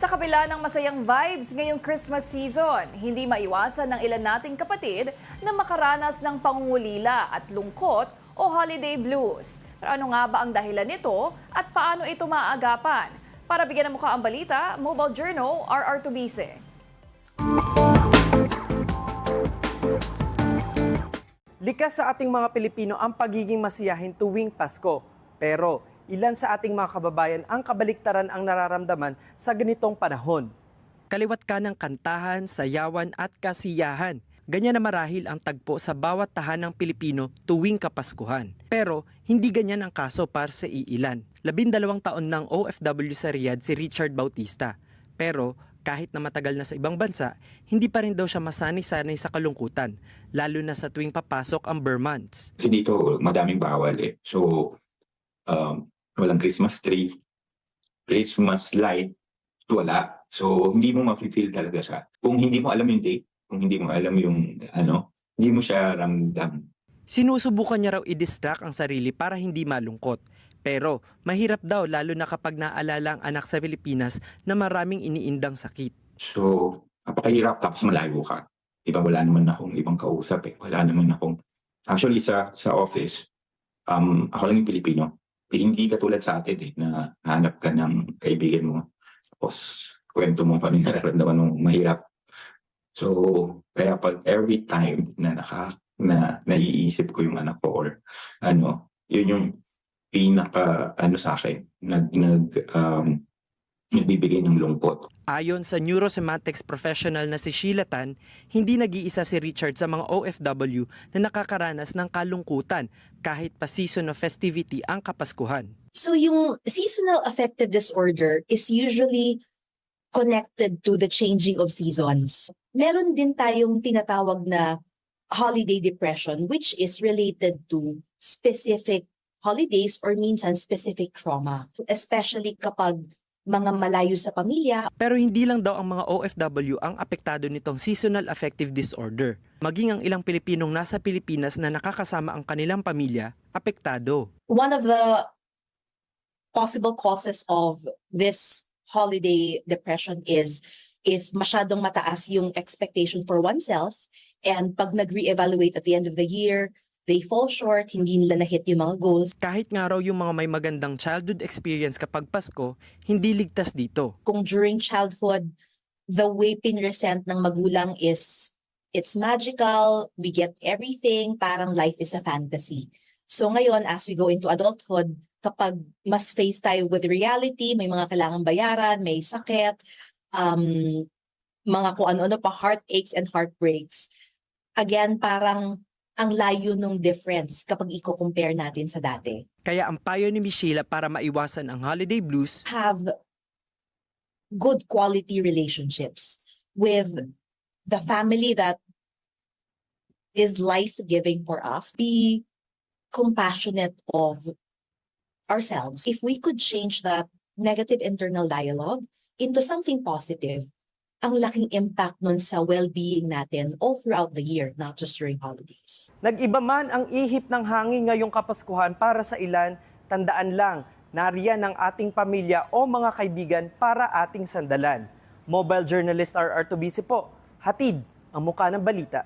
Sa kabila ng masayang vibes ngayong Christmas season, hindi maiwasan ng ilan nating kapatid na makaranas ng pangungulila at lungkot o holiday blues. Pero ano nga ba ang dahilan nito at paano ito maagapan? Para bigyan ng mukha ang balita, Mobile Journal, RR Tubise. Likas sa ating mga Pilipino ang pagiging masiyahin tuwing Pasko. Pero ilan sa ating mga kababayan ang kabaliktaran ang nararamdaman sa ganitong panahon. Kaliwat ka ng kantahan, sayawan at kasiyahan. Ganyan na marahil ang tagpo sa bawat tahanang Pilipino tuwing Kapaskuhan. Pero hindi ganyan ang kaso para sa iilan. 12 taon ng OFW sa Riyadh si Richard Bautista. Pero kahit na matagal na sa ibang bansa, hindi pa rin daw siya masanay-sanay sa kalungkutan, lalo na sa tuwing papasok ang Burr months. Kasi dito madaming bawal eh. So, walang Christmas tree, Christmas light, wala. So, hindi mo ma-feel talaga siya. Kung hindi mo alam yung date, kung hindi mo alam yung hindi mo siya ramdam. Sinusubukan niya raw i-distract ang sarili para hindi malungkot. Pero mahirap daw lalo na kapag naalala ang anak sa Pilipinas na maraming iniindang sakit. So, napakahirap tapos malayo ka. Diba, wala naman akong ibang kausap eh. Wala naman akong... Actually, sa office, ako lang yung Pilipino. Eh, hindi katulad sa atin eh, na hanap ka ng kaibigan mo. Tapos, kwento mo pa rin nararamdaman mong mahirap. So, kaya pag every time na naiisip ko yung anak ko or yun yung pinaka sa akin, nagbibigay ng lungkot. Ayon sa neurosemantics professional na si Sheila Tan, hindi nag-iisa si Richard sa mga OFW na nakakaranas ng kalungkutan kahit pa season of festivity ang Kapaskuhan. So yung seasonal affective disorder is usually connected to the changing of seasons. Meron din tayong tinatawag na holiday depression, which is related to specific holidays or minsan specific trauma, especially kapag mga malayo sa pamilya. Pero hindi lang daw ang mga OFW ang apektado nitong seasonal affective disorder. Maging ang ilang Pilipinong nasa Pilipinas na nakakasama ang kanilang pamilya, apektado. One of the possible causes of this holiday depression is if masyadong mataas yung expectation for oneself and pag nag-re-evaluate at the end of the year, they fall short, hindi nila na-hit yung mga goals. Kahit nga raw yung mga may magandang childhood experience kapag Pasko, hindi ligtas dito. Kung during childhood, the way pinresent ng magulang is, it's magical, we get everything, parang life is a fantasy. So ngayon, as we go into adulthood, kapag mas face tayo with reality, may mga kailangang bayaran, may sakit, mga kung ano-ano pa, heartaches and heartbreaks. Again, parang ang layo nung difference kapag i-compare natin sa dati. Kaya ang payo ni Sheila para maiwasan ang holiday blues, Have good quality relationships with the family that is life-giving for us. Be compassionate of ourselves. If we could change that negative internal dialogue into something positive, ang laking impact nun sa well-being natin all throughout the year, not just during holidays. nag-iba man ang ihip ng hangin ngayong Kapaskuhan para sa ilan, tandaan lang, nariyan ang ating pamilya o mga kaibigan para ating sandalan. Mobile Journalist RR Tubise po, hatid ang mukha ng balita.